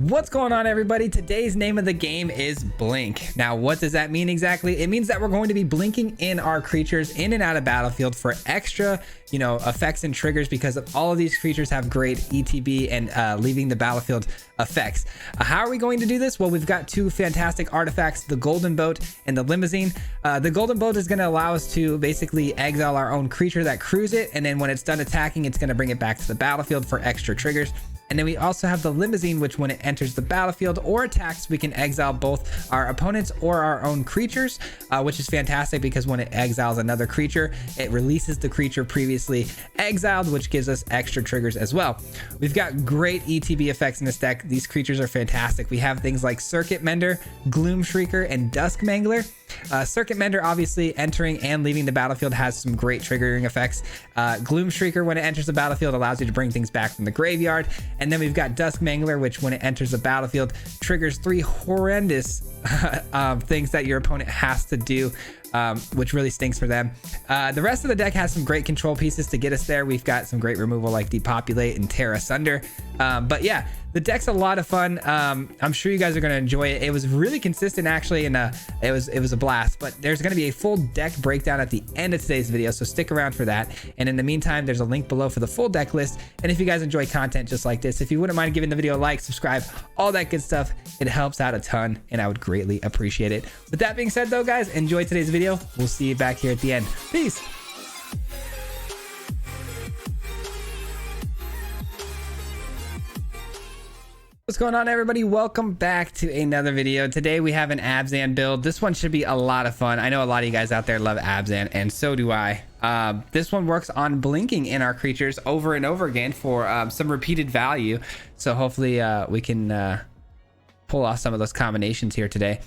What's going on, everybody? Today's name of the game is Blink. Now, what does that mean exactly? It means that we're going to be blinking in our creatures in and out of battlefield for extra, effects and triggers, because all of these creatures have great ETB and leaving the battlefield effects. How are we going to do this? Well, we've got two fantastic artifacts, the golden boat and the limousine. The golden boat is going to allow us to basically exile our own creature that crews it, and then when it's done attacking, it's going to bring it back to the battlefield for extra triggers. And then we also have the limousine, which when it enters the battlefield or attacks, we can exile both our opponents or our own creatures, which is fantastic because when it exiles another creature, it releases the creature previously exiled, which gives us extra triggers as well. We've got great ETB effects in this deck. These creatures are fantastic. We have things like Circuit Mender, Gloom Shrieker, and Dusk Mangler. Circuit Mender, obviously entering and leaving the battlefield, has some great triggering effects. Gloom Shrieker, when it enters the battlefield, allows you to bring things back from the graveyard. And then we've got Dusk Mangler, which when it enters the battlefield triggers 3 horrendous things that your opponent has to do, which really stinks for them. The rest of the deck has some great control pieces to get us there. We've got some great removal like Depopulate and Tear Asunder. But yeah, the deck's a lot of fun. I'm sure you guys are going to enjoy it. It was really consistent, actually, and it was a blast. But there's going to be a full deck breakdown at the end of today's video, so stick around for that. And in the meantime, there's a link below for the full deck list. And if you guys enjoy content just like this, if you wouldn't mind giving the video a like, subscribe, all that good stuff, it helps out a ton, and I would greatly appreciate it. With that being said, though, guys, enjoy today's video. We'll see you back here at the end. Peace. What's going on, everybody? Welcome back to another video. Today we have an ABZAN build. This one should be a lot of fun. I know a lot of you guys out there love ABZAN, and so do I. This one works on blinking in our creatures over and over again for some repeated value. So hopefully we can pull off some of those combinations here today.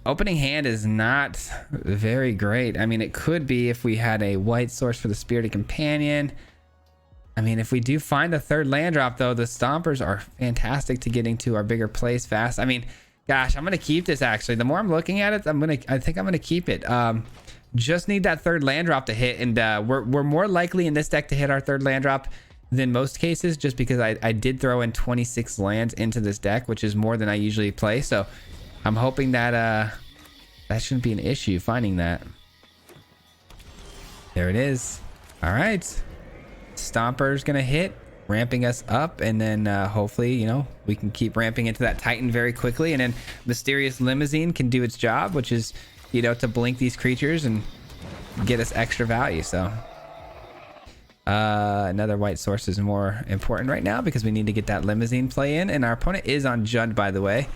Opening hand is not very great. I mean, it could be if we had a white source for the Spirited Companion. I mean, if we do find the third land drop, though, the Stompers are fantastic to getting to our bigger plays fast. I mean, gosh, I'm going to keep this, actually. The more I'm looking at it, I think I'm going to keep it. Just need that third land drop to hit, and we're more likely in this deck to hit our third land drop than most cases, just because I did throw in 26 lands into this deck, which is more than I usually play. So I'm hoping that that shouldn't be an issue finding that. There it is. All right. Stomper's gonna hit, ramping us up, and then hopefully we can keep ramping into that Titan very quickly, and then Mysterious Limousine can do its job, which is to blink these creatures and get us extra value. So another white source is more important right now because we need to get that Limousine play in, and our opponent is on Jund, by the way.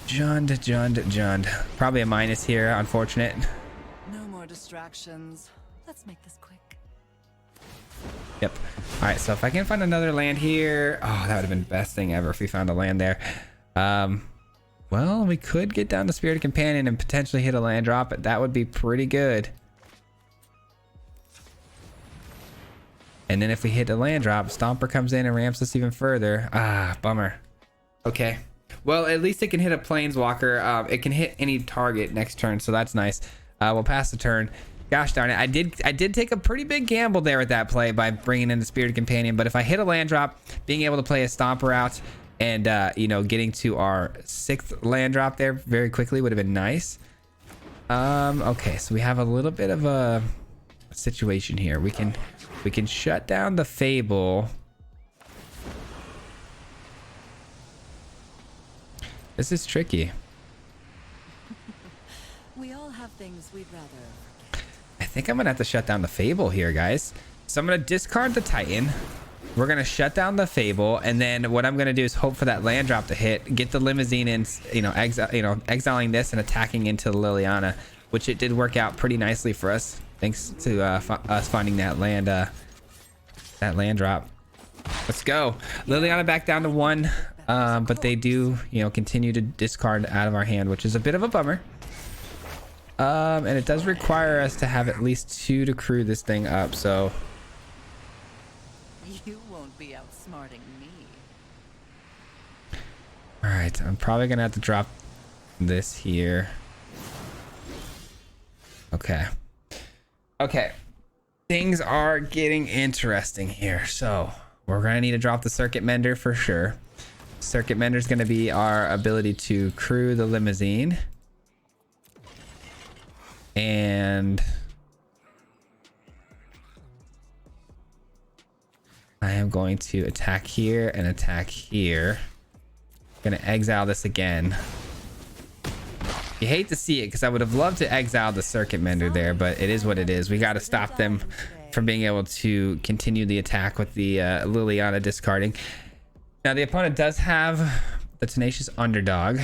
Jund. Probably a minus here, unfortunate. No more distractions. Let's make this quick. Yep. All right, so if I can find another land here, that would have been the best thing ever if we found a land there. Well, we could get down to Spirited Companion and potentially hit a land drop, but that would be pretty good. And then if we hit a land drop, Stomper comes in and ramps us even further. Bummer. Okay. Well, at least it can hit a Planeswalker. It can hit any target next turn, so that's nice. We'll pass the turn. Gosh darn it, I did take a pretty big gamble there with that play by bringing in the Spirited Companion, but if I hit a land drop, being able to play a Stomper out and getting to our 6th land drop there very quickly would have been nice. Okay, so we have a little bit of a situation here. We can shut down the Fable. This is tricky. We all have things we'd rather. I think I'm gonna have to shut down the Fable here, guys. So I'm gonna discard the Titan. We're gonna shut down the Fable, and then what I'm gonna do is hope for that land drop to hit, get the Limousine in, exiling this and attacking into Liliana, which it did work out pretty nicely for us, thanks to us finding that land drop. Let's go. Liliana back down to 1, but they do, continue to discard out of our hand, which is a bit of a bummer. And it does require us to have at least 2 to crew this thing up, so You won't be outsmarting me. all right, I'm probably gonna have to drop this here. Okay, things are getting interesting here. So we're gonna need to drop the Circuit Mender for sure. Circuit Mender is going to be our ability to crew the limousine. And I am going to attack here and attack here. Gonna exile this again. You hate to see it because I would have loved to exile the Circuit Mender there, but it is what it is. We got to stop them from being able to continue the attack with the Liliana discarding. Now the opponent does have the Tenacious Underdog.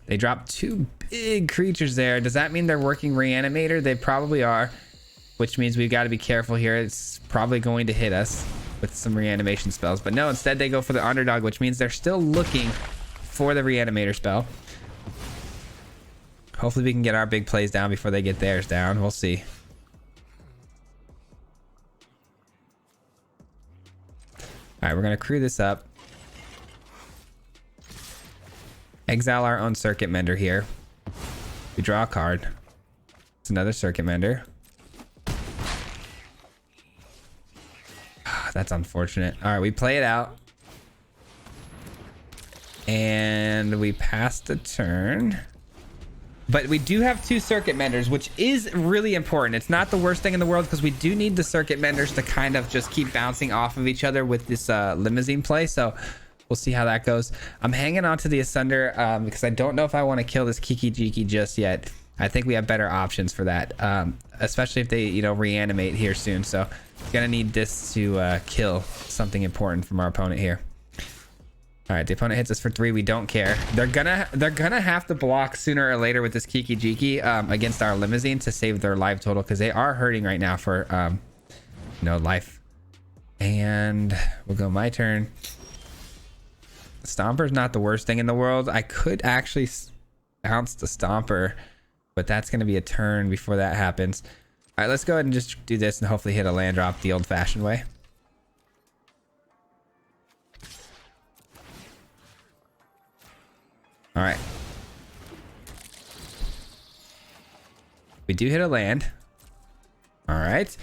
They dropped 2 big creatures there. Does that mean they're working Reanimator? They probably are, which means we've got to be careful here. It's probably going to hit us with some reanimation spells, but no, instead they go for the Underdog, which means they're still looking for the Reanimator spell. Hopefully we can get our big plays down before they get theirs down. We'll see. All right, we're going to crew this up. Exile our own Circuit Mender here. We draw a card. It's another Circuit Mender. That's unfortunate. All right, we play it out. And we pass the turn. But we do have 2 Circuit Menders, which is really important. It's not the worst thing in the world because we do need the Circuit Menders to kind of just keep bouncing off of each other with this limousine play. So we'll see how that goes. I'm hanging on to the Asunder because I don't know if I want to kill this Kiki Jiki just yet. I think we have better options for that, especially if they, you know, reanimate here soon. So gonna need this to kill something important from our opponent here. All right, the opponent hits us for 3. We don't care. They're gonna have to block sooner or later with this Kiki Jiki against our limousine to save their life total because they are hurting right now for you know, life. And we'll go my turn. Stomper's not the worst thing in the world. I could actually bounce the Stomper, but that's going to be a turn before that happens. All right, let's go ahead and just do this and hopefully hit a land drop the old-fashioned way. All right. We do hit a land. All right.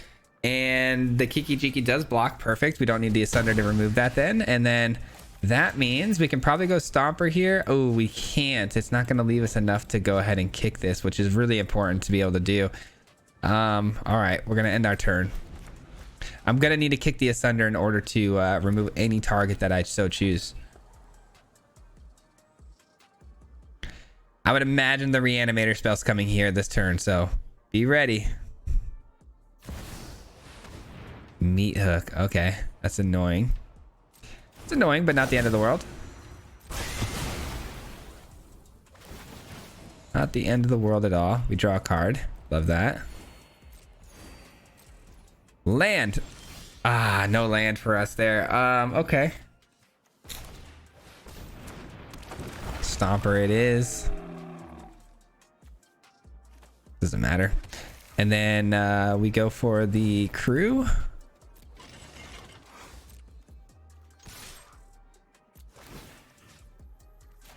And the Kiki Jiki does block. Perfect. We don't need the Asunder to remove that then. And then that means we can probably go Stomper here. Oh, we can't. It's not going to leave us enough to go ahead and kick this, which is really important to be able to do. All right. We're going to end our turn. I'm going to need to kick the Asunder in order to remove any target that I so choose. I would imagine the Reanimator spell's coming here this turn, so be ready. Meat Hook. Okay, that's annoying. It's annoying, but not the end of the world. Not the end of the world at all. We draw a card. Love that. Land. Ah, no land for us there. Okay. Stomper it is. Doesn't matter. And then we go for the crew.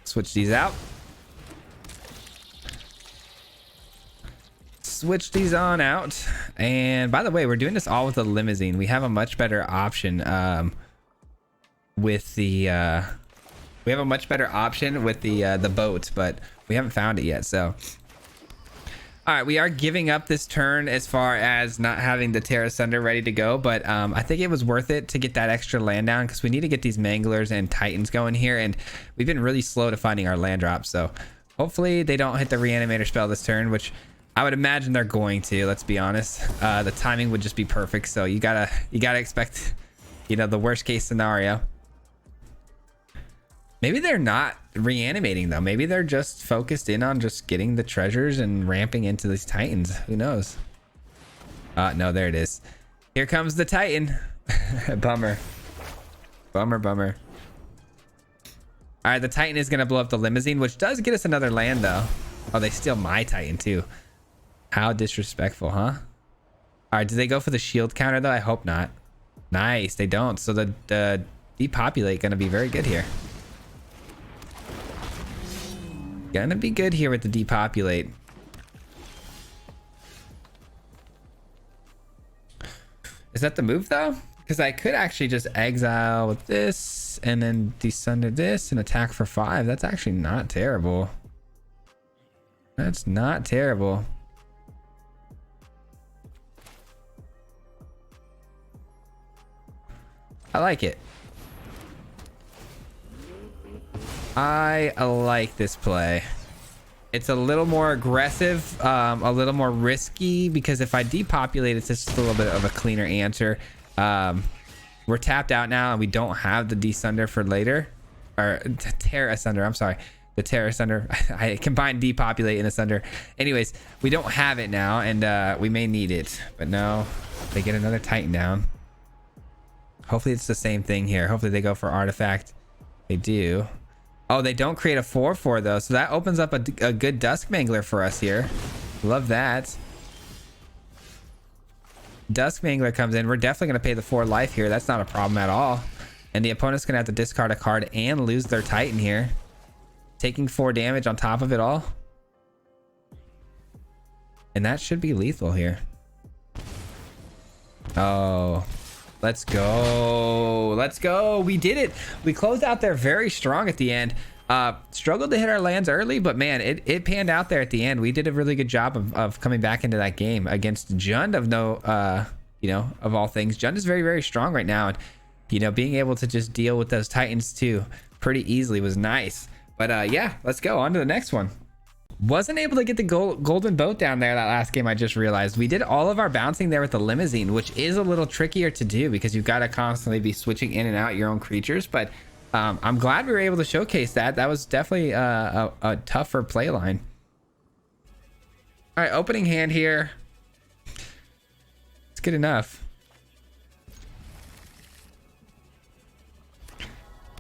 Switch these out. Switch these on out. And by the way, we're doing this all with a limousine. We have a much better option with the the boat, but we haven't found it yet. So all right, we are giving up this turn as far as not having the Terra Sunder ready to go, but I think it was worth it to get that extra land down because we need to get these Manglers and Titans going here, and we've been really slow to finding our land drops. So hopefully they don't hit the Reanimator spell this turn, which I would imagine they're going to. Let's be honest, the timing would just be perfect. So you gotta expect, you know, the worst case scenario. Maybe they're not reanimating though. Maybe they're just focused in on just getting the treasures and ramping into these Titans. Who knows? No, there it is. Here comes the Titan. Bummer. Bummer. All right, the Titan is gonna blow up the limousine, which does get us another land though. Oh, they steal my Titan too. How disrespectful, huh? All right, do they go for the shield counter though? I hope not. Nice, they don't. So the depopulate gonna be very good here. Gonna be good here with the depopulate. Is that the move though? Because I could actually just exile with this this and then desunder this and attack for 5. That's actually not terrible. That's not terrible. I like it. I like this play. It's a little more aggressive, a little more risky, because if I depopulate, it's just a little bit of a cleaner answer. We're tapped out now and we don't have the desunder for later, or Terra Asunder. I'm sorry, the Terra Asunder. I combined depopulate and Asunder. Anyways, we don't have it now, and we may need it. But no, they get another Titan down. Hopefully it's the same thing here. Hopefully they go for artifact. They do. Oh, they don't create a 4/4 though, so that opens up a good Dusk Mangler for us here. Love that. Dusk Mangler comes in. We're definitely going to pay the 4 life here. That's not a problem at all. And the opponent's going to have to discard a card and lose their Titan here. Taking 4 damage on top of it all. And that should be lethal here. Oh, let's go. Let's go. We did it. We closed out there very strong at the end. Struggled to hit our lands early, but man, it panned out there at the end. We did a really good job of coming back into that game against Jund of of all things. Jund is very, very strong right now. And, being able to just deal with those Titans too pretty easily was nice. But yeah, let's go on to the next one. Wasn't able to get the golden boat down there that last game. I just realized we did all of our bouncing there with the limousine, which is a little trickier to do because you've got to constantly be switching in and out your own creatures. But I'm glad we were able to showcase that. That was definitely a tougher play line. All right, opening hand here. It's good enough.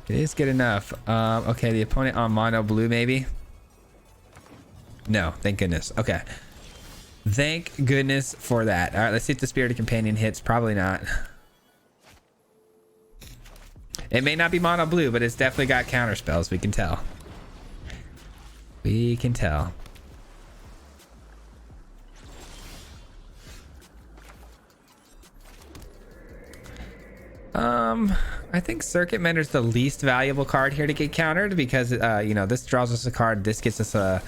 It is good enough. Okay, the opponent on mono blue maybe. No, thank goodness. Okay. Thank goodness for that. All right, let's see if the Spirited Companion hits. Probably not. It may not be mono blue, but it's definitely got counter spells. We can tell. We can tell. I think Circuit Mentor's the least valuable card here to get countered because, this draws us a card. This gets us a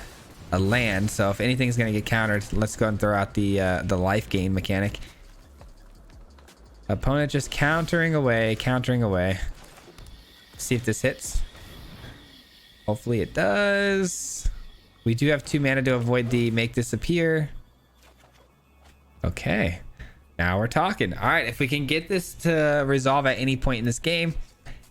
land. So if anything's going to get countered, let's go and throw out the life gain mechanic. Opponent just countering away. See if this hits. Hopefully it does. We do have 2 mana to avoid the make disappear. Okay. Now we're talking. All right, if we can get this to resolve at any point in this game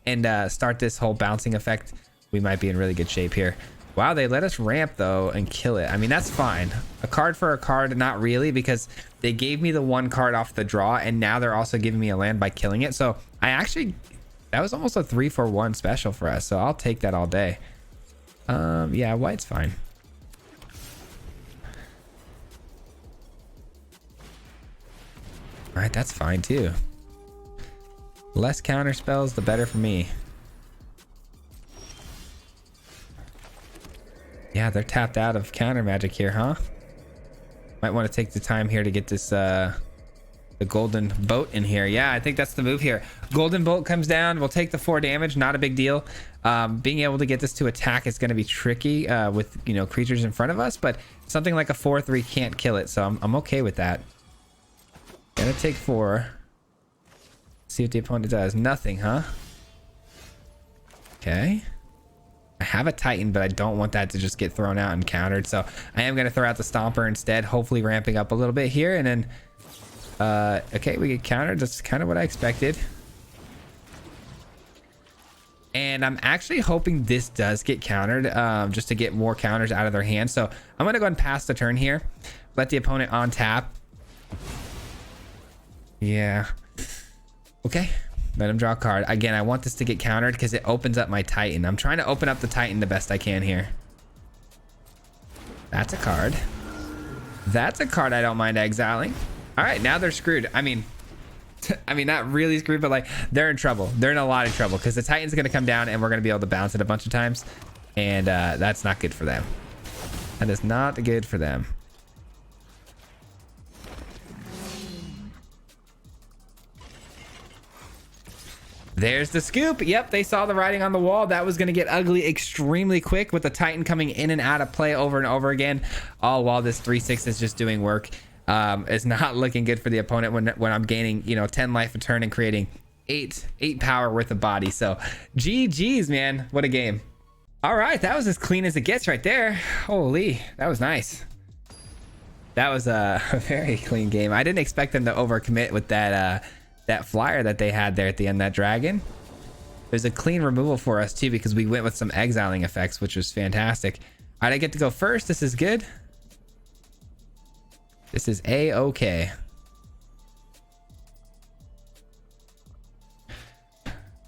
and start this whole bouncing effect, we might be in really good shape here. Wow, they let us ramp though and kill it. I mean, that's fine. A card for a card, not really, because they gave me the 1 card off the draw and now they're also giving me a land by killing it. So that was almost a 3-for-1 special for us. So I'll take that all day. Yeah, white's fine. All right, that's fine too. Less counter spells, the better for me. Yeah, they're tapped out of counter magic here, huh? Might want to take the time here to get this the golden boat in here. Yeah, I think that's the move here. Golden bolt comes down. We'll take the 4 damage. Not a big deal. Being able to get this to attack is going to be tricky with creatures in front of us, but something like a 4/3 can't kill it, so I'm okay with that. Gonna take 4. See what the opponent does. Nothing, huh? Okay. I have a Titan, but I don't want that to just get thrown out and countered. So I am going to throw out the Stomper instead, hopefully ramping up a little bit here. And then, okay, we get countered. That's kind of what I expected. And I'm actually hoping this does get countered, just to get more counters out of their hand. So I'm going to go ahead and pass the turn here. Let the opponent on tap. Yeah. Okay. Let him draw a card. Again, I want this to get countered because it opens up my Titan. I'm trying to open up the Titan the best I can here. That's a card. That's a card I don't mind exiling. All right, now they're screwed. I mean, not really screwed, but like they're in trouble. They're in a lot of trouble because the Titan's going to come down and we're going to be able to bounce it a bunch of times. And that's not good for them. That is not good for them. There's the scoop. Yep, they saw the writing on the wall. That was going to get ugly extremely quick with the Titan coming in and out of play over and over again, all while this 3/6 is just doing work. It's not looking good for the opponent when I'm gaining, 10 life a turn and creating 8 power worth of body. So GG's, man. What a game. All right, that was as clean as it gets right there. Holy, that was nice. That was a very clean game. I didn't expect them to overcommit with that flyer that they had there at the end, that dragon. There's a clean removal for us too, because we went with some exiling effects, which was fantastic. All right, I get to go first. This is good. This is a-okay.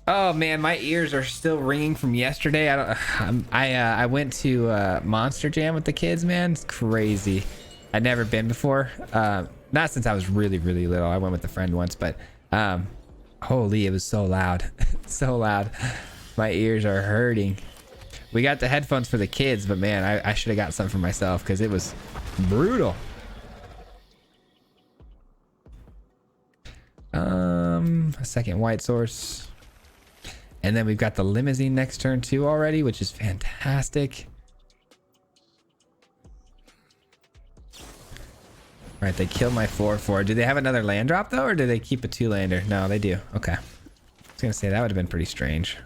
Oh man, my ears are still ringing from yesterday. I went to Monster Jam with the kids, man. It's crazy. I'd never been before. Not since I was really little. I went with a friend once, but holy, it was so loud. So loud. My ears are hurting. We got the headphones for the kids, but man, I should have got some for myself because it was brutal. A second white source, and then we've got the limousine next turn too already, which is fantastic. All right, they killed my 4/4. Do they have another land drop though, or do they keep a 2-lander? No, they do. Okay, I was gonna say that would have been pretty strange.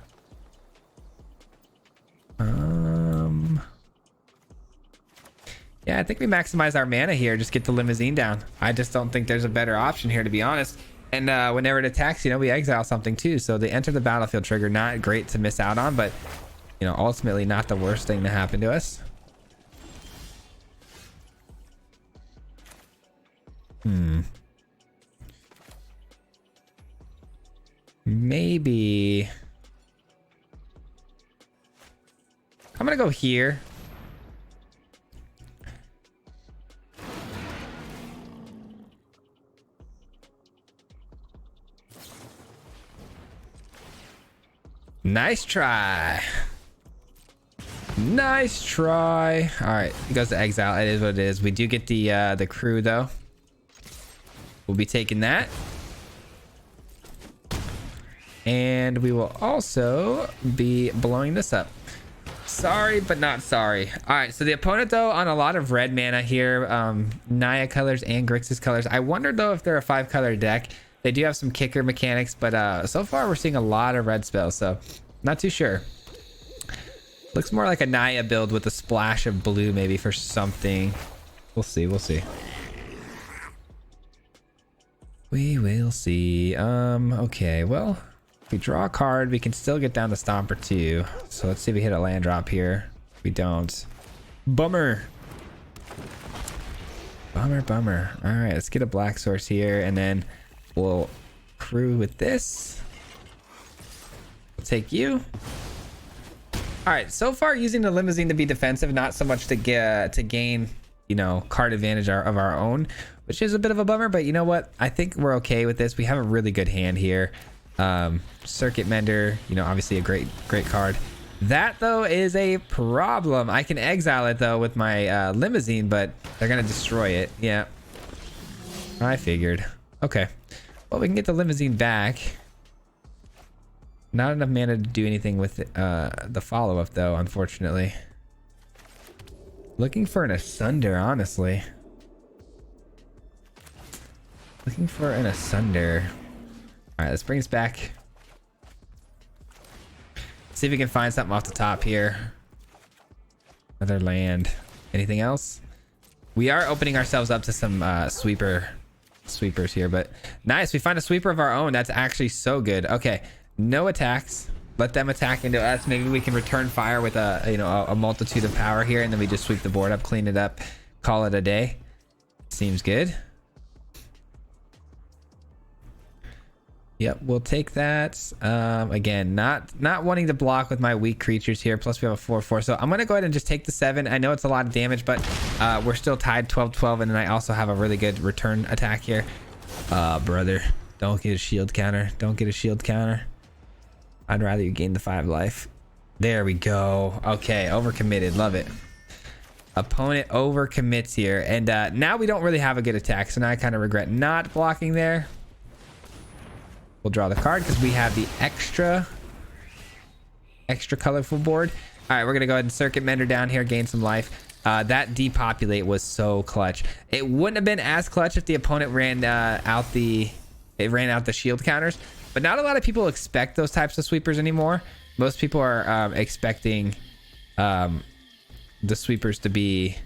Yeah, I think we maximize our mana here. Just get the limousine down. I just don't think there's a better option here, to be honest. And whenever it attacks, we exile something too. So the enter the battlefield trigger, not great to miss out on, but ultimately not the worst thing to happen to us. Maybe I'm gonna go here. Nice try. Nice try. All right, it goes to exile. It is what it is. We do get the crew though. We'll be taking that. And we will also be blowing this up. Sorry, but not sorry. All right, so the opponent though on a lot of red mana here, Naya colors and Grixis colors. I wonder though if they're a 5-color deck. They do have some kicker mechanics, but so far we're seeing a lot of red spells, so not too sure. Looks more like a Naya build with a splash of blue maybe for something. We'll see, we'll see. We will see. Okay, well, if we draw a card, we can still get down to Stomper 2. So let's see if we hit a land drop here. We don't. Bummer. Bummer. All right, let's get a black source here, and then we'll crew with this. We'll take you. All right, so far using the limousine to be defensive, not so much to gain, card advantage of our own, which is a bit of a bummer, but you know what? I think we're okay with this. We have a really good hand here. Circuit Mender, obviously a great card. That though is a problem. I can exile it though with my limousine, but they're gonna destroy it. Yeah, I figured. Okay, well, we can get the limousine back. Not enough mana to do anything with the follow-up though, unfortunately. Looking for an Asunder, honestly. Looking for an Asunder. All right, let's bring us back. See if we can find something off the top here. Another land. Anything else? We are opening ourselves up to some sweepers here, but nice. We find a sweeper of our own. That's actually so good. Okay, no attacks. Let them attack into us. Maybe we can return fire with a multitude of power here, and then we just sweep the board up, clean it up, call it a day. Seems good. Yep, we'll take that. Again, not wanting to block with my weak creatures here. Plus we have a 4/4, so I'm gonna go ahead and just take the 7. I know it's a lot of damage, but we're still tied 12-12, and then I also have a really good return attack here. Brother, don't get a shield counter. Don't get a shield counter. I'd rather you gain the 5 life. There we go. Okay, overcommitted. Love it. Opponent overcommits here, and now we don't really have a good attack, so now I kind of regret not blocking there. We'll draw the card because we have the extra colorful board. All right, we're gonna go ahead and circuit mender down here, gain some life. That depopulate was so clutch. It wouldn't have been as clutch if the opponent ran out the shield counters, but not a lot of people expect those types of sweepers anymore. Most people are expecting the sweepers to be,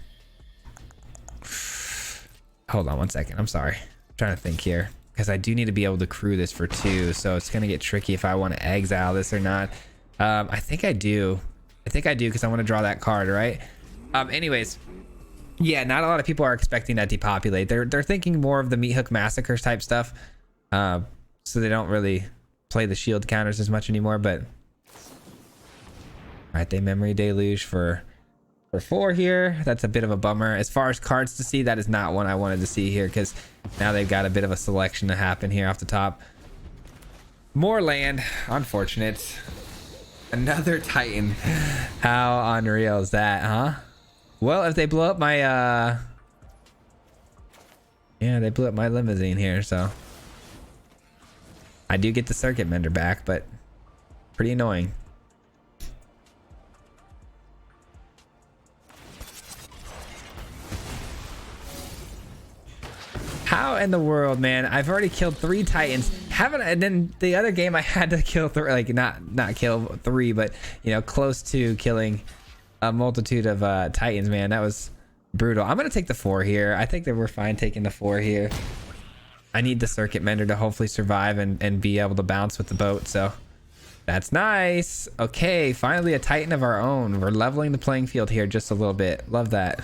hold on one second, I'm sorry, I'm trying to think here, because I do need to be able to crew this for 2, so it's gonna get tricky if I want to exile this or not. I think I do because I want to draw that card, right? Anyways, yeah, not a lot of people are expecting that depopulate. They're thinking more of the meat hook massacres type stuff, so they don't really play the shield counters as much anymore. But all right, they memory deluge for 4 here. That's a bit of a bummer. As far as cards to see, that is not one I wanted to see here, because now they've got a bit of a selection to happen here off the top. More land, unfortunate. Another Titan. How unreal is that, huh? Well, if they blow up my yeah, they blew up my limousine here, so I do get the circuit mender back, but pretty annoying. How in the world, man? I've already killed 3 Titans. And then the other game I had to kill 3, like not kill 3, but you know, close to killing a multitude of Titans, man. That was brutal. I'm gonna take the 4 here. I think that we're fine taking the 4 here. I need the circuit mender to hopefully survive and be able to bounce with the boat, so that's nice. Okay, finally a Titan of our own. We're leveling the playing field here just a little bit. Love that.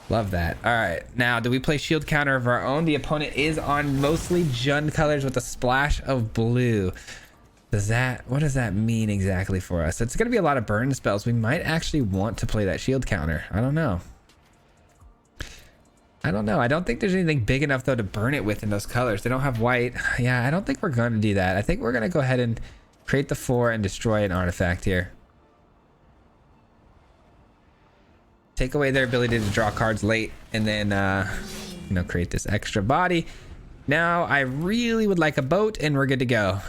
Love that. All right, now do we play shield counter of our own? The opponent is on mostly Jund colors with a splash of blue. What does that mean exactly for us? It's gonna be a lot of burn spells. We might actually want to play that shield counter. I don't know. I don't think there's anything big enough though to burn it with in those colors. They don't have white. Yeah, I don't think we're gonna do that. I think we're gonna go ahead and create the 4 and destroy an artifact here. Take away their ability to draw cards late, and then you know, create this extra body. Now I really would like a boat, and we're good to go.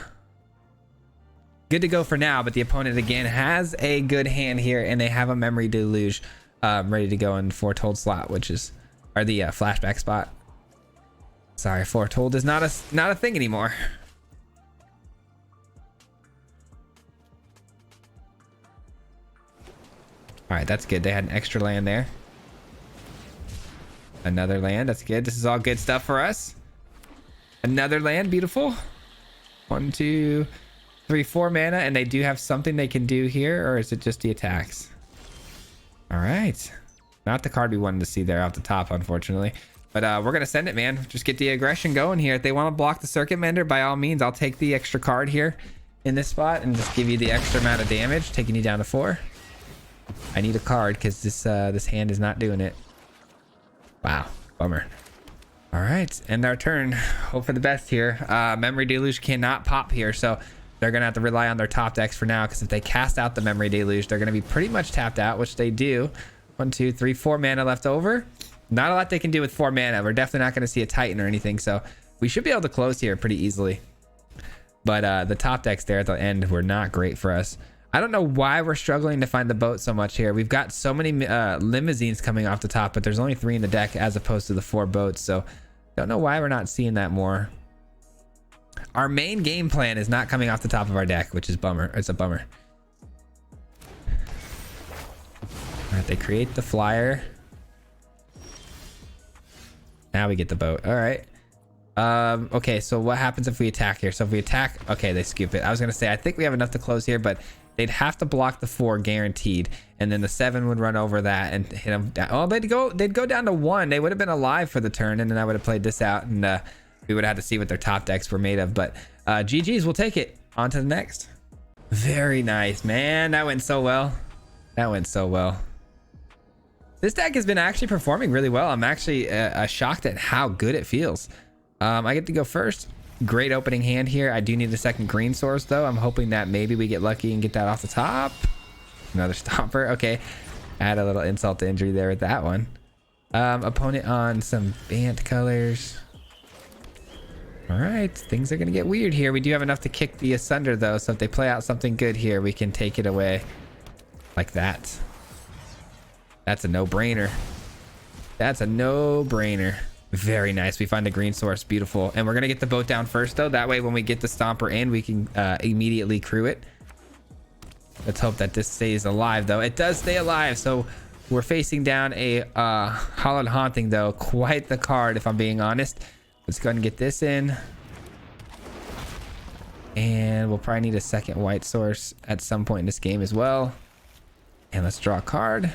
Good to go for now, but the opponent again has a good hand here, and they have a memory deluge ready to go in foretold slot, which is, or the flashback spot. Sorry, foretold is not a thing anymore. All right, that's good. They had an extra land there. Another land, that's good. This is all good stuff for us. Another land, beautiful. 1, 2, 3, 4 mana, and they do have something they can do here, or is it just the attacks? All right. Not the card we wanted to see there off the top, unfortunately. But we're gonna send it, man. Just get the aggression going here. If they want to block the circuit mender, by all means, I'll take the extra card here in this spot and just give you the extra amount of damage, taking you down to 4. I need a card because this hand is not doing it. Wow, bummer. All right, end our turn. Hope for the best here. Memory Deluge cannot pop here, so they're gonna have to rely on their top decks for now, because if they cast out the Memory Deluge, they're gonna be pretty much tapped out, which they do. 1, 2, 3, 4 mana left over. Not a lot they can do with 4 mana. We're definitely not gonna see a Titan or anything, so we should be able to close here pretty easily. But the top decks there at the end were not great for us. I don't know why we're struggling to find the boat so much here. We've got so many limousines coming off the top, but there's only 3 in the deck as opposed to the 4 boats. So don't know why we're not seeing that more. Our main game plan is not coming off the top of our deck, which is bummer. It's a bummer. All right, they create the flyer. Now we get the boat. All right. Okay, so what happens if we attack here? So if we attack, okay, they scoop it. I was gonna say I think we have enough to close here, but they'd have to block the 4 guaranteed, and then the 7 would run over that and hit them down. Oh, they'd go down to 1. They would have been alive for the turn, and then I would have played this out, and we would have had to see what their top decks were made of. But GG's, we'll take it. On to the next. Very nice, man. That went so well. That went so well. This deck has been actually performing really well. I'm actually shocked at how good it feels. I get to go first. Great opening hand here. I do need the second green source though. I'm hoping that maybe we get lucky and get that off the top. Another stomper. Okay, add a little insult to injury there with that one. Opponent on some Bant colors. All right, things are gonna get weird here. We do have enough to kick the asunder though, so if they play out something good here, we can take it away like that. That's a no-brainer. That's a no-brainer. Very nice. We find a green source. Beautiful. And we're gonna get the boat down first though. That way when we get the stomper in, we can immediately crew it. Let's hope that this stays alive though. It does stay alive, so we're facing down a Hollowed Haunting though. Quite the card if I'm being honest. Let's go ahead and get this in. And we'll probably need a second white source at some point in this game as well. And let's draw a card.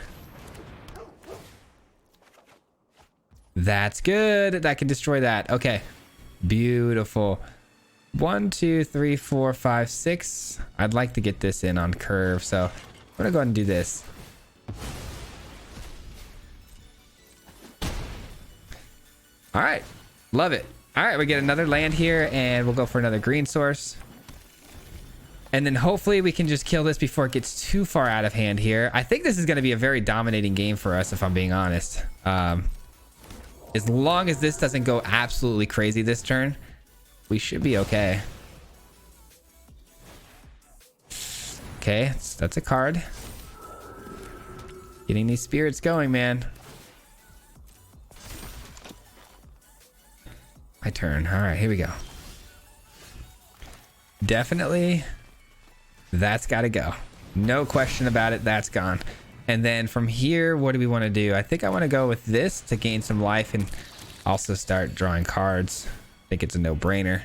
That's good. That can destroy that. Okay. Beautiful. 1, 2, 3, 4, 5, 6. I'd like to get this in on curve, so I'm gonna go ahead and do this. All right. Love it. All right, we get another land here, and we'll go for another green source. And then hopefully we can just kill this before it gets too far out of hand here. I think this is going to be a very dominating game for us, if I'm being honest. As long as this doesn't go absolutely crazy this turn, we should be okay. Okay, that's a card. Getting these spirits going, man. My turn. All right, here we go. Definitely, that's got to go. No question about it. That's gone. And then from here, what do we want to do? I think I want to go with this to gain some life and also start drawing cards. I think it's a no-brainer.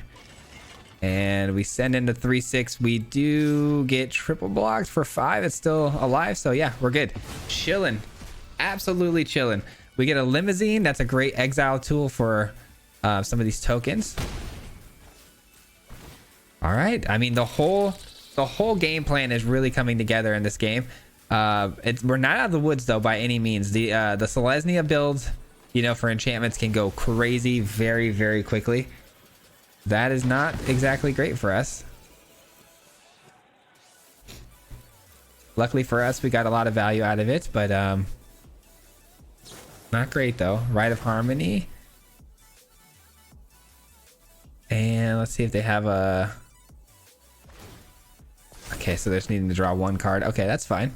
And we send into 3/6. We do get triple blocked for 5. It's still alive. So yeah, we're good. Chilling. Absolutely chilling. We get a limousine. That's a great exile tool for some of these tokens. All right. I mean, the whole game plan is really coming together in this game. We're not out of the woods though by any means. The Selesnya build, you know, for enchantments can go crazy very, very quickly. That is not exactly great for us. Luckily for us, we got a lot of value out of it, but not great though. Rite of Harmony. And let's see if they have a... Okay, so they're just needing to draw 1 card. Okay, that's fine.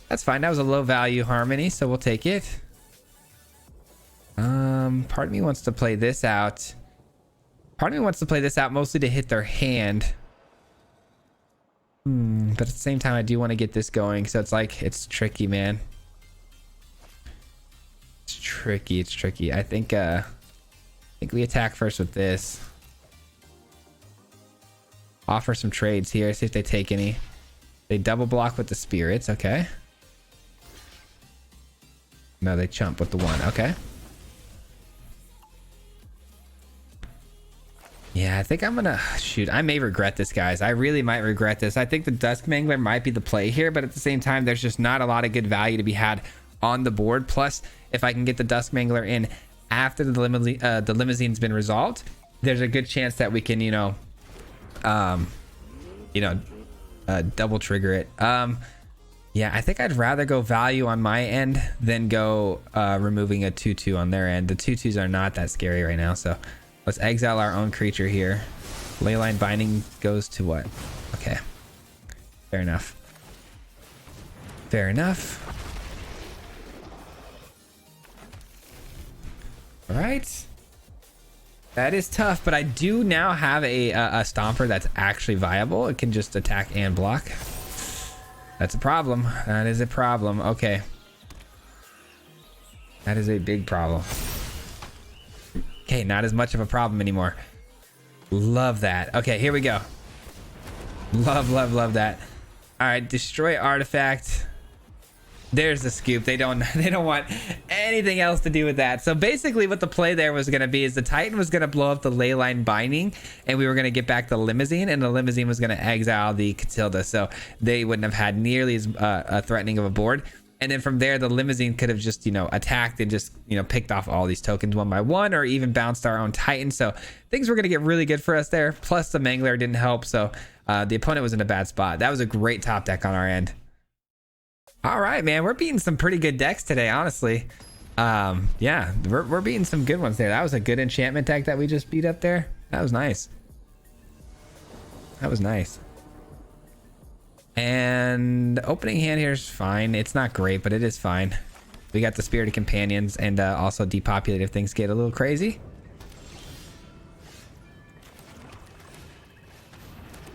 That's fine. That was a low value Harmony, so we'll take it. Part of me wants to play this out. Part of me wants to play this out mostly to hit their hand. But at the same time, I do want to get this going. So it's like, it's tricky, man. It's tricky. It's tricky. I think we attack first with this. Offer some trades here. See if they take any. They double block with the spirits. Okay. No, they chump with the 1. Okay. Yeah, I think I'm gonna shoot. I may regret this, guys. I really might regret this. I think the Dusk Mangler might be the play here, but at the same time, there's just not a lot of good value to be had on the board. Plus, if I can get the Dusk Mangler in after the limousine's been resolved, there's a good chance that we can, double trigger it. Yeah, I think I'd rather go value on my end than go removing a 2/2 on their end. The 2/2s are not that scary right now, so let's exile our own creature here. Leyline Binding goes to what? Okay, fair enough. Fair enough. All right. That is tough, but I do now have a Stomper that's actually viable. It can just attack and block. That's a problem. That is a problem. Okay. That is a big problem. Okay, not as much of a problem anymore. Love that. Okay, here we go. Love, love, love that. All right, destroy artifact. There's the scoop. They don't want anything else to do with that. So basically what the play there was going to be is the Titan was going to blow up the Leyline Binding, and we were going to get back the Limousine, and the Limousine was going to exile the Catilda, so they wouldn't have had nearly as threatening of a board. And then from there, the Limousine could have just, attacked and just, picked off all these tokens 1 by 1, or even bounced our own Titan. So things were going to get really good for us there. Plus the Mangler didn't help, so the opponent was in a bad spot. That was a great top deck on our end. All right, man, we're beating some pretty good decks today, honestly. Yeah, we're beating some good ones there. That was a good enchantment deck that we just beat up there. That was nice. That was nice. And opening hand here is fine. It's not great, but it is fine. We got the Spirited Companions and also depopulate if things get a little crazy.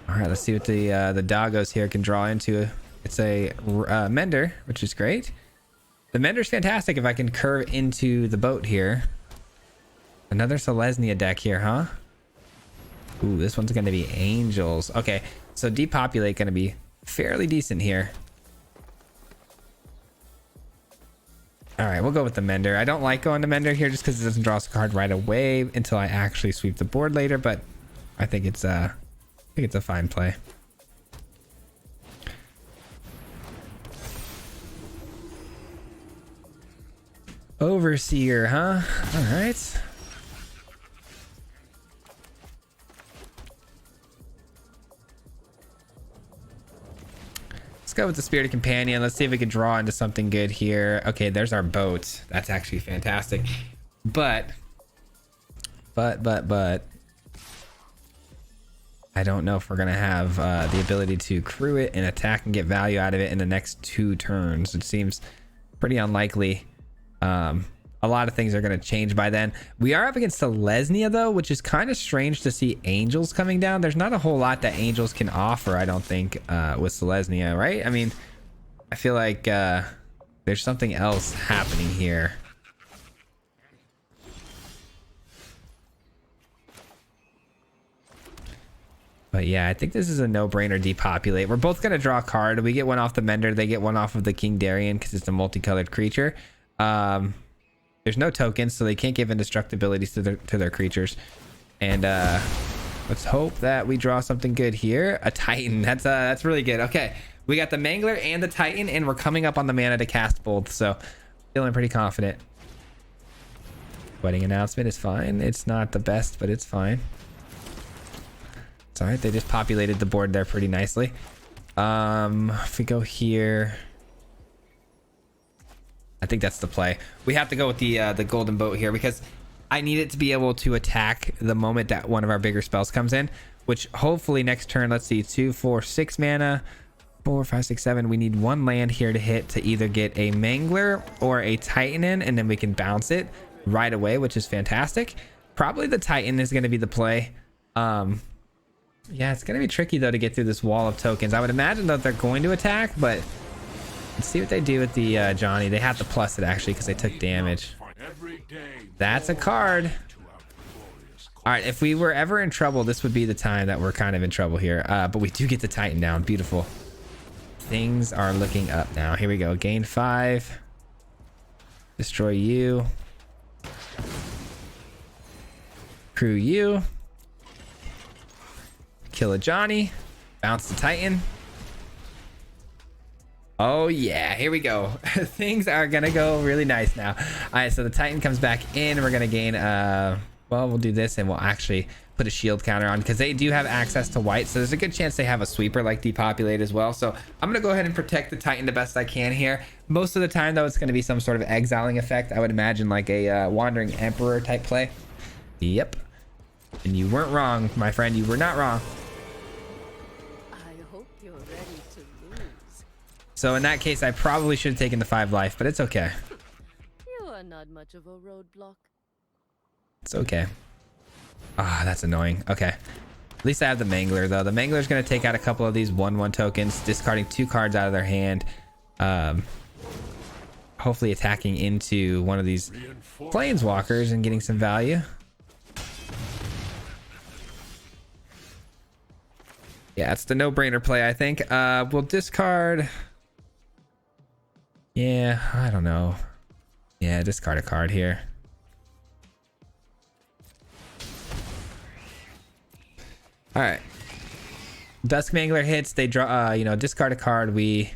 All right, let's see what the doggos here can draw into. It's a Mender, which is great. The Mender's fantastic if I can curve into the boat here. Another Selesnya deck here, huh? Ooh, this one's going to be Angels. Okay, so depopulate going to be fairly decent here. All right, we'll go with the Mender. I don't like going to Mender here just because it doesn't draw us a card right away until I actually sweep the board later, but I think it's a fine play. Overseer, huh? All right. Let's go with the Spirited Companion. Let's see if we can draw into something good here. Okay, there's our boat. That's actually fantastic. But I don't know if we're gonna have the ability to crew it and attack and get value out of it in the next 2 turns. It seems pretty unlikely. A lot of things are going to change by then. We are up against Selesnya though, which is kind of strange to see Angels coming down. There's not a whole lot that Angels can offer, I don't think, with Selesnya, right? I mean, I feel like there's something else happening here. But yeah, I think this is a no-brainer depopulate. We're both going to draw a card. We get one off the Mender. They get one off of the King Darien because it's a multicolored creature. There's no tokens, so they can't give indestructibilities to their creatures. And let's hope that we draw something good here. A Titan. That's really good. Okay, we got the Mangler and the Titan, and we're coming up on the mana to cast both. So feeling pretty confident. Wedding announcement is fine. It's not the best, but it's fine. It's all right. They just populated the board there pretty nicely. If we go here, I think that's the play. We have to go with the golden boat here because I need it to be able to attack the moment that one of our bigger spells comes in, which hopefully next turn, let's see, 2, 4, 6 mana, 4, 5, 6, 7. We need 1 land here to hit to either get a Mangler or a Titan in, and then we can bounce it right away, which is fantastic. Probably the Titan is going to be the play. Yeah, it's going to be tricky though to get through this wall of tokens. I would imagine that they're going to attack, but let's see what they do with the Johnny. They have to plus it actually because they took damage. That's a card. All right, if we were ever in trouble, this would be the time that we're kind of in trouble here. But we do get the Titan down. Beautiful. Things are looking up now. Here we go. Gain 5. Destroy you. Crew you. Kill a Johnny. Bounce the Titan. Oh yeah, here we go. Things are gonna go really nice now. All right, so the Titan comes back in. We're gonna gain well, we'll do this and we'll actually put a shield counter on because they do have access to white, so there's a good chance they have a sweeper like depopulate as well. So I'm gonna go ahead and protect the Titan the best I can here. Most of the time though, it's gonna be some sort of exiling effect. I would imagine like a wandering emperor type play. Yep, and you weren't wrong, my friend. You were not wrong. So in that case, I probably should have taken the 5 life, but it's okay. You are not much of a roadblock. It's okay. Ah, that's annoying. Okay. At least I have the Mangler, though. The Mangler is going to take out a couple of these 1/1 tokens, discarding 2 cards out of their hand. Hopefully attacking into one of these Planeswalkers and getting some value. Yeah, it's the no-brainer play, I think. We'll discard... Yeah, I don't know. Yeah, discard a card here. All right. Dusk Mangler hits. They draw, discard a card. We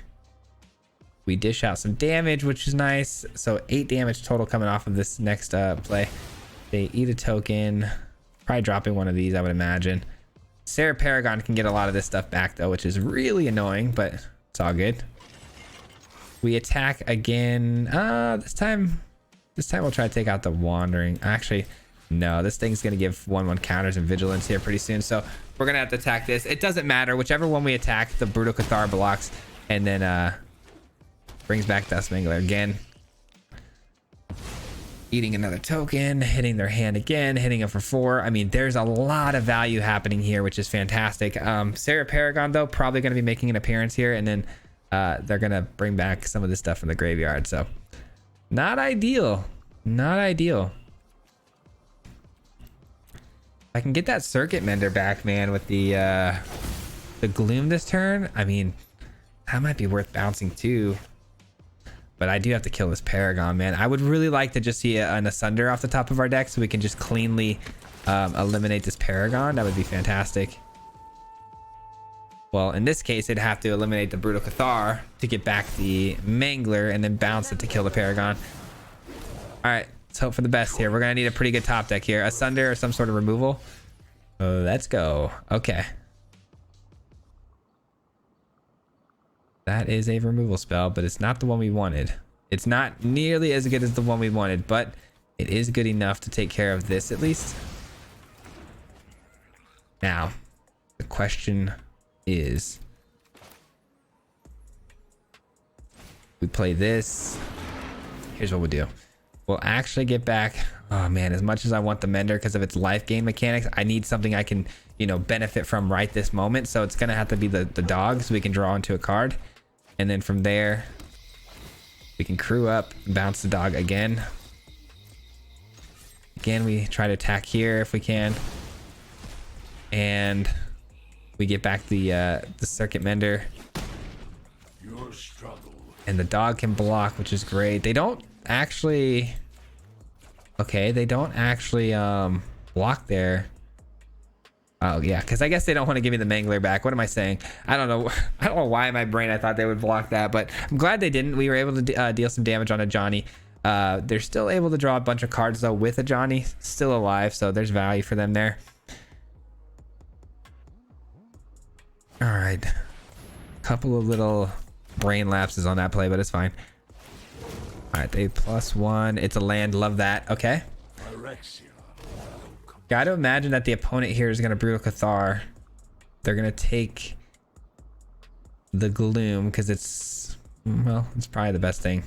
dish out some damage, which is nice. So 8 damage total coming off of this next play. They eat a token. Probably dropping one of these, I would imagine. Sarah Paragon can get a lot of this stuff back though, which is really annoying, but it's all good. We attack again. This time we'll try to take out the wandering. Actually, No, this thing's gonna give 1/1 counters and vigilance here pretty soon. So we're gonna have to attack this. It doesn't matter. Whichever one we attack, the Brutal Cathar blocks and then brings back Dust Mangler again. Eating another token, hitting their hand again, hitting it for 4. I mean, there's a lot of value happening here, which is fantastic. Sarah Paragon, though, probably going to be making an appearance here, and then they're going to bring back some of this stuff from the graveyard. So, not ideal. Not ideal. I can get that Circuit Mender back, man, with the Gloom this turn. I mean, that might be worth bouncing, too. But I do have to kill this Paragon, man. I would really like to just see an Asunder off the top of our deck so we can just cleanly eliminate this Paragon. That would be fantastic. Well, in this case, it'd have to eliminate the Brutal Cathar to get back the Mangler and then bounce it to kill the Paragon. All right, let's hope for the best here. We're going to need a pretty good top deck here. Asunder or some sort of removal. Let's go. Okay. That is a removal spell, but it's not the one we wanted. It's not nearly as good as the one we wanted, but it is good enough to take care of this at least. Now, the question is, we play this. Here's what we'll do. We'll actually get back. Oh man, as much as I want the Mender because of its life gain mechanics, I need something I can, you know, benefit from right this moment. So it's gonna have to be the dog so we can draw into a card. And then from there, we can crew up, bounce the dog again. Again, we try to attack here if we can. And we get back the Circuit Mender. Your struggle. And the dog can block, which is great. They don't actually... Okay, they don't actually block there. Oh yeah, because I guess they don't want to give me the Mangler back. What am I saying? I don't know. I don't know why in my brain I thought they would block that, but I'm glad they didn't. We were able to deal some damage on a Johnny. They're still able to draw a bunch of cards though with a Johnny still alive, so there's value for them there. All right, couple of little brain lapses on that play, but it's fine. All right, they +1. It's a land. Love that. Okay. Got to imagine that the opponent here is going to Brutal Cathar. They're going to take the Gloom because it's, well, it's probably the best thing.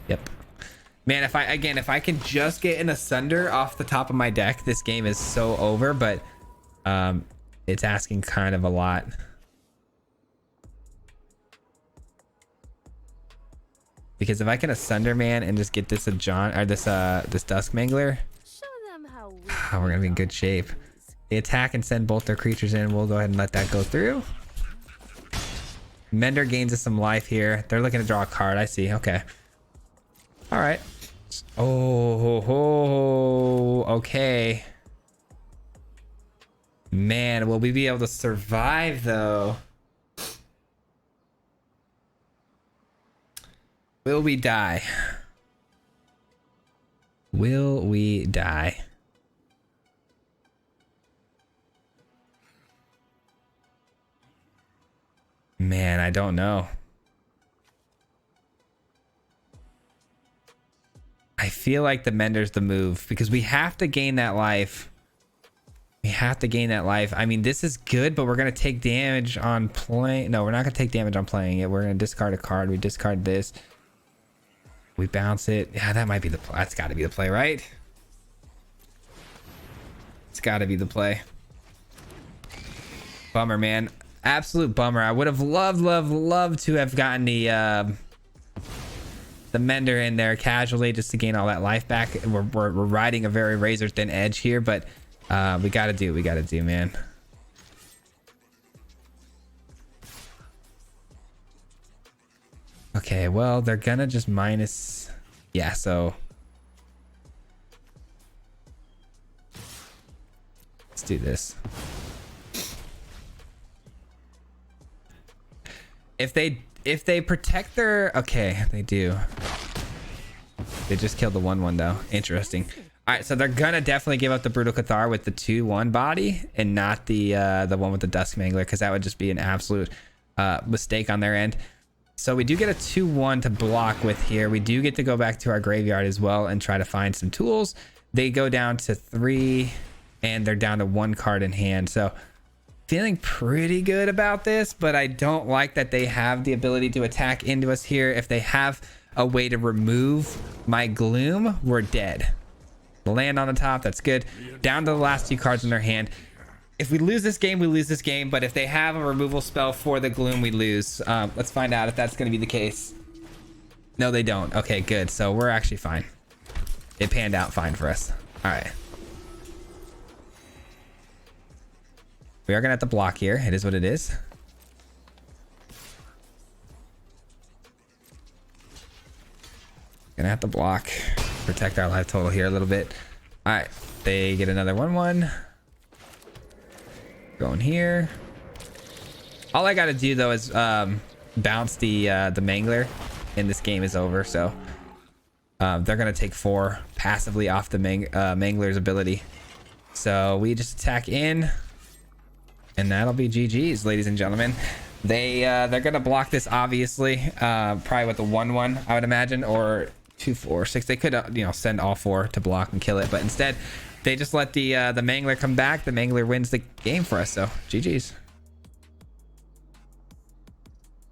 Yep. Man, if I can just get an Asunder off the top of my deck, this game is so over, but it's asking kind of a lot. Because if I can Asunder, man, and just get this this Dusk Mangler, Show them how we're gonna be in good shape. They attack and send both their creatures in. We'll go ahead and let that go through. Mender gains us some life here. They're looking to draw a card. I see. Okay. All right. Oh, okay. Man, will we be able to survive though? Will we die? Will we die? Man, I don't know. I feel like the Mender's the move because we have to gain that life. We have to gain that life. I mean, this is good, but we're going to take damage on playing. No, we're not going to take damage on playing it. We're going to discard a card. We discard this. We bounce it. Yeah, that might be the play. That's got to be the play, right? It's got to be the play. Bummer, man. Absolute bummer. I would have loved to have gotten the Mender in there casually just to gain all that life back. We're riding a very razor thin edge here, but we gotta do what we gotta do, man. Okay, well, they're gonna just minus, yeah, so let's do this. If they protect their, okay, they do. They just killed the 1/1 though. Interesting. All right, so they're gonna definitely give up the Brutal Cathar with the 2/1 body and not the one with the Dusk Mangler, because that would just be an absolute mistake on their end. So we do get a 2/1 to block with here. We do get to go back to our graveyard as well and try to find some tools. They go down to 3 and they're down to 1 card in hand. So feeling pretty good about this, but I don't like that they have the ability to attack into us here. If they have a way to remove my Gloom, we're dead. Land on the top, that's good. Down to the last 2 cards in their hand. If we lose this game, we lose this game, but if they have a removal spell for the Gloom, we lose. Let's find out if that's going to be the case. No, they don't. Okay, good. So we're actually fine. It panned out fine for us. All right. We are going to have to block here. It is what it is. Gonna have to block. Protect our life total here a little bit. All right. They get another 1/1. Going here. All I got to do though is bounce the Mangler, and this game is over. So they're gonna take 4 passively off the Mangler's ability. So we just attack in, and that'll be GG's, ladies and gentlemen. They're gonna block this obviously, probably with the 1/1 I would imagine, or 2, 4, 6. They could send all 4 to block and kill it, but instead they just let the Mangler come back. The Mangler wins the game for us. So GG's.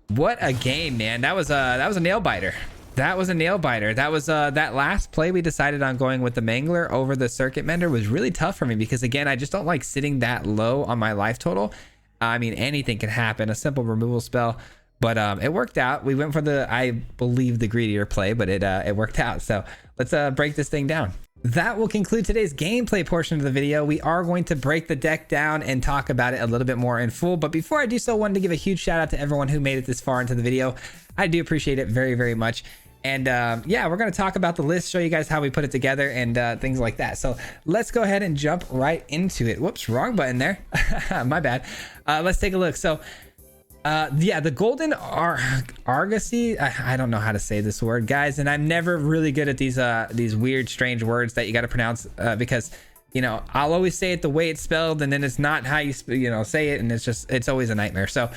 What a game, man. That was a nail biter. That was a nail biter. That was that last play we decided on going with the Mangler over the Circuit Mender was really tough for me, because again, I just don't like sitting that low on my life total. I mean, anything can happen. A simple removal spell, but it worked out. We went for the, I believe, the greedier play, but it worked out. So let's break this thing down. That will conclude today's gameplay portion of the video. We are going to break the deck down and talk about it a little bit more in full. But before I do so, I wanted to give a huge shout out to everyone who made it this far into the video. I do appreciate it very, very much. And yeah, we're going to talk about the list, show you guys how we put it together and things like that. So let's go ahead and jump right into it. Whoops, wrong button there. My bad. Let's take a look. So yeah, the golden argosy, I don't know how to say this word, guys, and I'm never really good at these weird, strange words that you got to pronounce, because I'll always say it the way it's spelled, and then it's not how you say it, and it's always a nightmare. So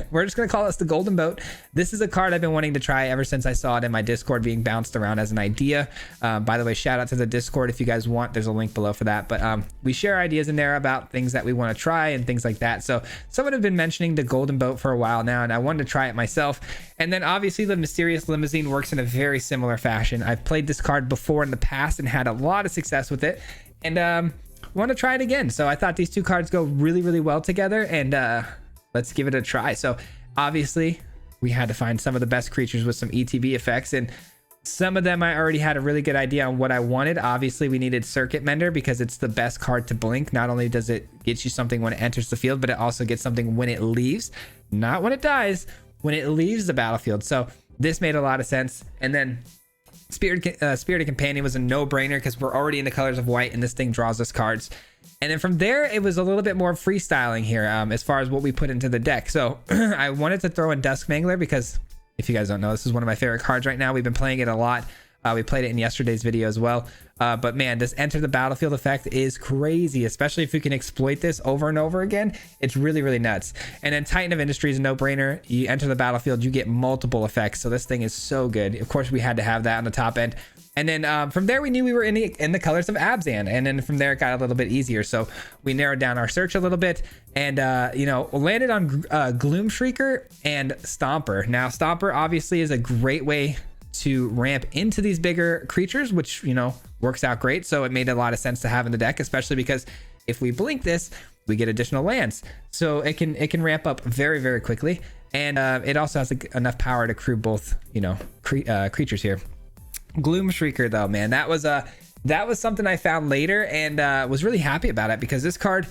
we're just gonna call this the golden boat. This is a card I've been wanting to try ever since I saw it in my Discord being bounced around as an idea. By the way, shout out to the Discord if you guys want. There's a link below for that. But we share ideas in there about things that we want to try and things like that. So someone have been mentioning the golden boat for a while now, and I wanted to try it myself. And then obviously the mysterious limousine works in a very similar fashion. I've played this card before in the past and had a lot of success with it, and want to try it again. So I thought these two cards go really, really well together, and let's give it a try. So obviously we had to find some of the best creatures with some ETB effects, and some of them I already had a really good idea on what I wanted. Obviously we needed Circuit Mender because it's the best card to blink. Not only does it get you something when it enters the field, but it also gets something when it leaves, not when it dies, when it leaves the battlefield. So this made a lot of sense. And then Spirited Companion was a no-brainer because we're already in the colors of white, and this thing draws us cards. And then from there, it was a little bit more freestyling here as far as what we put into the deck. So I wanted to throw in Dusk Mangler because, if you guys don't know, this is one of my favorite cards right now. We've been playing it a lot. We played it in yesterday's video as well. But man, this enter the battlefield effect is crazy, especially if you can exploit this over and over again. It's really, really nuts. And then Titan of Industry is a no-brainer. You enter the battlefield, you get multiple effects. So this thing is so good. Of course, we had to have that on the top end. And then from there, we knew we were in the colors of ABZAN. And then from there, it got a little bit easier. So we narrowed down our search a little bit and, landed on Gloom Shrieker and Stomper. Now, Stomper obviously is a great way to ramp into these bigger creatures, which, works out great. So it made a lot of sense to have in the deck, especially because if we blink this, we get additional lands. So it can ramp up very, very quickly. And it also has enough power to crew both, creatures here. Gloom Shrieker though, man, that was something I found later and was really happy about it because this card,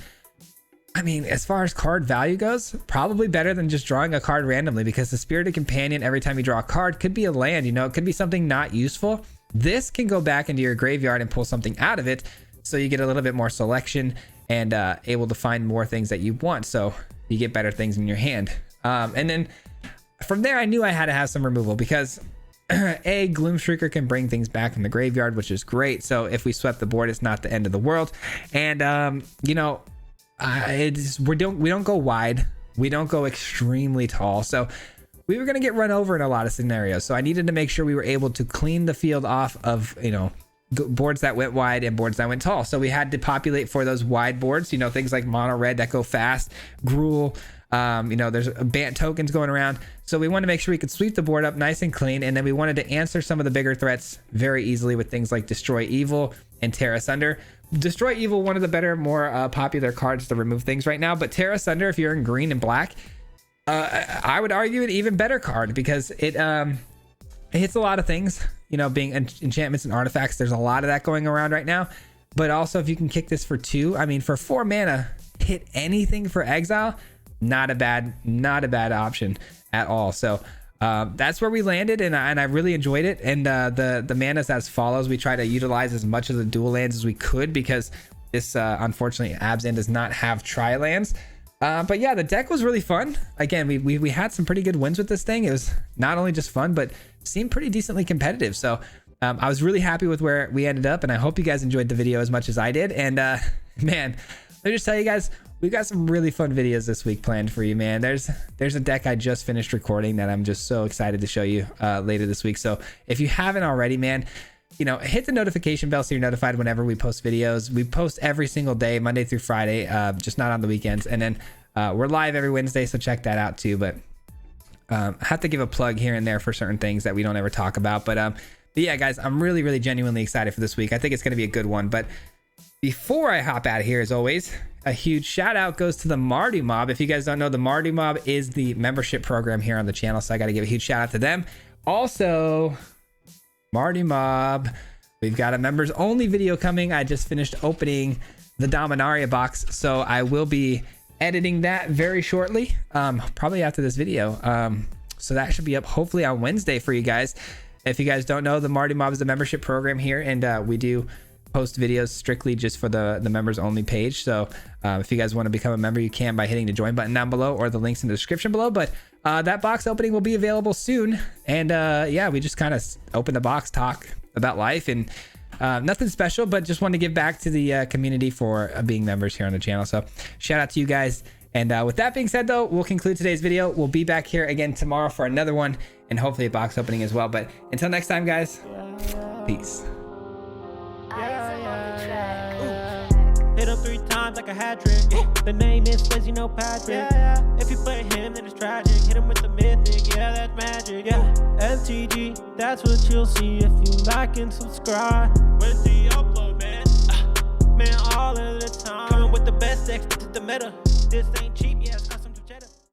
I mean, as far as card value goes, probably better than just drawing a card randomly, because the Spirited Companion, every time you draw a card, could be a land, it could be something not useful. This can go back into your graveyard and pull something out of it, so you get a little bit more selection and able to find more things that you want, so you get better things in your hand. And then from there, I knew I had to have some removal because Gloom Shrieker can bring things back from the graveyard, which is great. So if we swept the board, it's not the end of the world. And you know, we don't go wide, we don't go extremely tall, so we were going to get run over in a lot of scenarios. So I needed to make sure we were able to clean the field off of, you know, boards that went wide and boards that went tall. So we had to populate for those wide boards, you know, things like mono red that go fast, Gruul, you know, there's Bant tokens going around. So we wanted to make sure we could sweep the board up nice and clean. And then we wanted to answer some of the bigger threats very easily with things like Destroy Evil and Tear Asunder. Destroy Evil, one of the better, more popular cards to remove things right now. But Tear Asunder, if you're in green and black, I would argue an even better card because it hits a lot of things, you know, being enchantments and artifacts. There's a lot of that going around right now. But also, if you can kick this for 2, I mean, for 4 mana, hit anything for exile, not a bad option at all. So that's where we landed, and I really enjoyed it. And the mana's as follows. We try to utilize as much of the dual lands as we could because this unfortunately ABZAN does not have tri lands. But yeah, the deck was really fun. Again, we had some pretty good wins with this thing. It was not only just fun, but seemed pretty decently competitive. So I was really happy with where we ended up, and I hope you guys enjoyed the video as much as I did. And man, let me just tell you guys, we've got some really fun videos this week planned for you, man. There's a deck I just finished recording that I'm just so excited to show you later this week. So if you haven't already, man, you know, hit the notification bell so you're notified whenever we post videos. We post every single day, Monday through Friday, just not on the weekends. And then we're live every Wednesday, so check that out too. But I have to give a plug here and there for certain things that we don't ever talk about. But yeah, guys, I'm really genuinely excited for this week. I think it's going to be a good one. But before I hop out of here, as always, a huge shout out goes to the Mardu Mob. If you guys don't know, the Mardu Mob is the membership program here on the channel, so I got to give a huge shout out to them. Also, Mardu Mob, we've got a members only video coming. I just finished opening the Dominaria box, so I will be editing that very shortly, probably after this video. So that should be up hopefully on Wednesday for you guys. If you guys don't know, the Mardu Mob is a membership program here, and we do post videos strictly just for the members only page. So if you guys want to become a member, you can by hitting the join button down below or the links in the description below. But that box opening will be available soon. And yeah, we just kind of open the box, talk about life, and nothing special, but just wanted to give back to the community for being members here on the channel. So shout out to you guys. And with that being said, though, we'll conclude today's video. We'll be back here again tomorrow for another one, and hopefully a box opening as well. But until next time, guys, peace. Hit him 3 times like a hat trick. The name is Swayze, you know Patrick. If you play him, then it's tragic. Hit him with the mythic, yeah, that's magic. MTG, that's what you'll see if you like and subscribe. With the upload, man, man, all of the time. Coming with the best decks, this is the meta. This ain't cheap.